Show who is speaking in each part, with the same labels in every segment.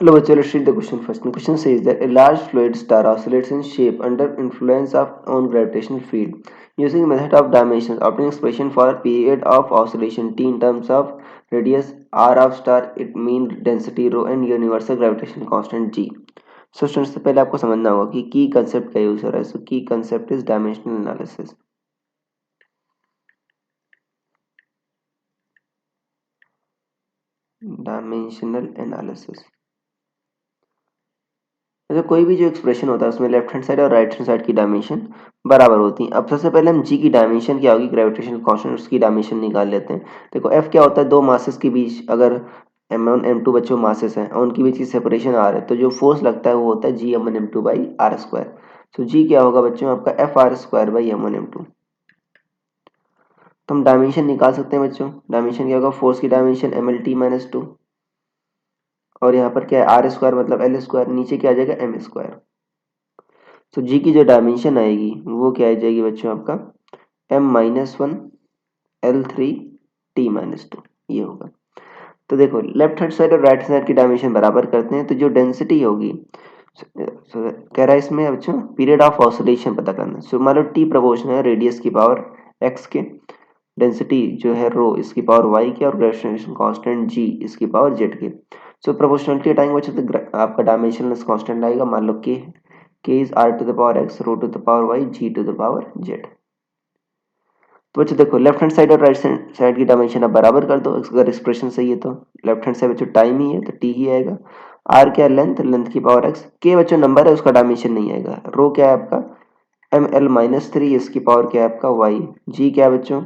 Speaker 1: Hello, bachcho, let's read the question first. The question says that a large fluid star oscillates in shape under influence of own gravitational field. Using a method of dimensions, obtain expression for period of oscillation t in terms of radius r of star, it mean density rho and universal gravitational constant g. So students से पहले आपको समझना होगा कि की concept का use हो रहा है. सो की concept is dimensional analysis. Dimensional analysis अच्छा, कोई भी जो एक्सप्रेशन होता है उसमें लेफ्ट हैंड साइड और राइट हैंड साइड की डायमेंशन बराबर होती है. अब सबसे पहले हम जी की डायमेंशन क्या होगी, ग्रेविटेशनल कांस्टेंट, उसकी डायमेंशन निकाल लेते हैं. देखो एफ क्या होता है, दो मासेस के बीच अगर m1 m2 बच्चों मासेस हैं और उनके बीच की सेपरेशन आर है तो जो फोर्स लगता है वो होता है G m1 m2 by R square. So G क्या होगा बच्चों आपका F R square by m1 m2. तो हम डायमेंशन निकाल सकते हैं बच्चों. डायमेंशन क्या होगा, फोर्स की dimension M L T minus two और यहाँ पर क्या है आर स्क्वायर मतलब एल स्क्वायर, नीचे क्या आ जाएगा एम स्क्वायर. तो जी की जो डायमेंशन आएगी वो क्या आ जाएगी बच्चों आपका m minus one L three T minus to, ये होगा. तो देखो लेफ्ट हैंड साइड और राइट हैंड साइड की डायमेंशन बराबर करते हैं तो जो डेंसिटी होगी कह रहा है इसमें बच्चों पीरियड ऑफ ऑसिलेशन पता करना. सो मान लो टी प्रोपोर्शनल है रेडियस की पावर एक्स के, डेंसिटी जो है रो इसकी पावर वाई के और ग्रेविटेशन कांस्टेंट जी इसकी पावर जेड के. सो प्रोपोर्शनलिटी हटाएंगे बच्चों तो आपका डायमेंशनल कांस्टेंट आएगा, मान लो K is R to the power X rho to the power Y G to the power Z. तो बच्चों देखो लेफ्ट हैंड साइड और राइट साइड की डायमेंशन आप बराबर कर दो. अगर एक्सप्रेशन सही है तो लेफ्ट हैंड साइड बच्चों टाइम ही है तो टी ही आएगा. आर क्या लेंथ, लेंथ की पावर एक्स, के बच्चों नंबर है उसका डायमेंशन नहीं आएगा. रो क्या है आपका एम एल माइनस थ्री, इसकी पावर क्या है आपका वाई. जी क्या है बच्चों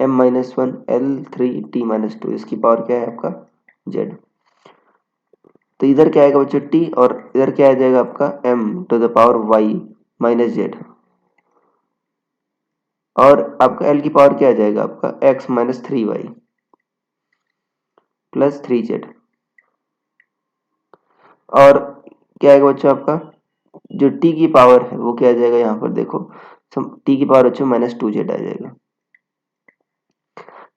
Speaker 1: M minus one L three T minus two, इसकी पावर क्या है आपका जेड. तो इधर क्या आएगा बच्चों टी और इधर क्या आ जाएगा आपका M to the power Y minus Z और आपका एल की पावर क्या आ जाएगा आपका X minus three Y plus three Z. और क्या आएगा बच्चों आपका जो टी की पावर है वो क्या आ जाएगा यहाँ पर देखो टी की पावर बच्चों माइनस टू जेड आ जाएगा.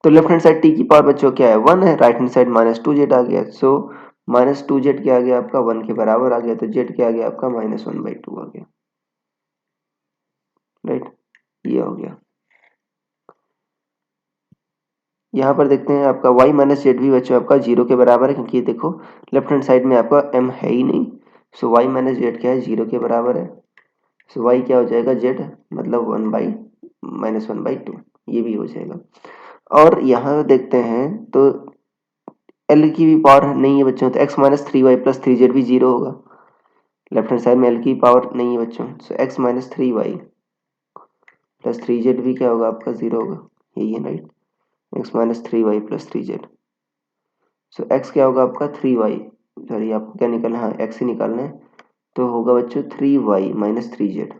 Speaker 1: तो लेफ्ट हैंड साइड टी की पावर बच्चों क्या है वन है, right hand side minus two Z आ गया. सो माइनस टू जेड क्या आ गया आपका वन के बराबर आ गया, तो जेड क्या आ गया आपका माइनस वन बाई टू आ गया. राइट, ये हो गया. यहाँ पर देखते हैं आपका y माइनस जेड भी बच्चों आपका जीरो के बराबर है क्योंकि देखो लेफ्ट हैंड साइड में आपका m है ही नहीं. सो y माइनस जेड क्या है जीरो के बराबर है. सो y क्या हो जाएगा z मतलब one by minus one by two, ये भी हो जाएगा. और यहाँ देखते हैं तो l की भी पावर नहीं है बच्चों तो x minus three Y plus three Z भी जीरो होगा. लेफ्ट हैंड साइड में l की पावर नहीं है बच्चों, so x minus three Y plus three Z भी क्या होगा आपका जीरो होगा, यही है right. x minus three Y plus three Z. So x क्या होगा आपका थ्री वाई, सॉरी आपको क्या निकालना है, हाँ x ही निकालना है. तो होगा बच्चों three Y minus three Z.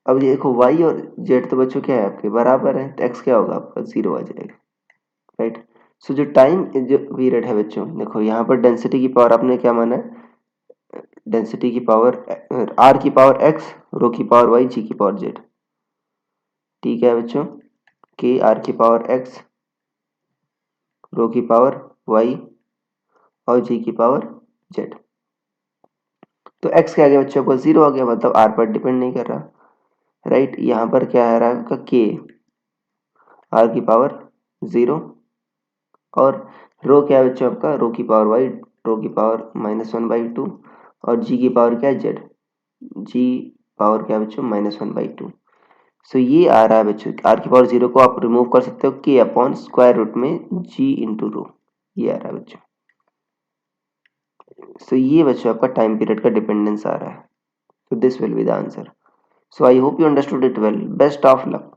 Speaker 1: अब ये देखो y और z तो बच्चों क्या है आपके बराबर है तो x क्या होगा आपका जीरो आ जाएगा. राइट. सो जो टाइम जो पीरियड है बच्चों देखो यहाँ पर डेंसिटी की पावर आपने क्या माना है, डेंसिटी की पावर r की पावर x रो की पावर y जी की पावर z. ठीक है बच्चों k r की पावर x रो की पावर y और g की पावर z. तो x क्या आ गया बच्चों को जीरो आ गया मतलब r पर डिपेंड नहीं कर रहा. राइट, यहाँ पर क्या आ रहा है आपका k r की पावर जीरो और रो क्या है बच्चों आपका रो की पावर y रो की power minus one by two और g की पावर क्या है z g पावर क्या है बच्चों माइनस वन बाई टू. सो ये आ रहा है बच्चों r की पावर जीरो को आप रिमूव कर सकते हो k अपॉन स्क्वायर रूट में g इंटू रो, ये आ रहा है बच्चों. सो ये बच्चों आपका टाइम पीरियड का डिपेंडेंस आ रहा है. So this will be the answer. So I hope you understood it well. Best of luck.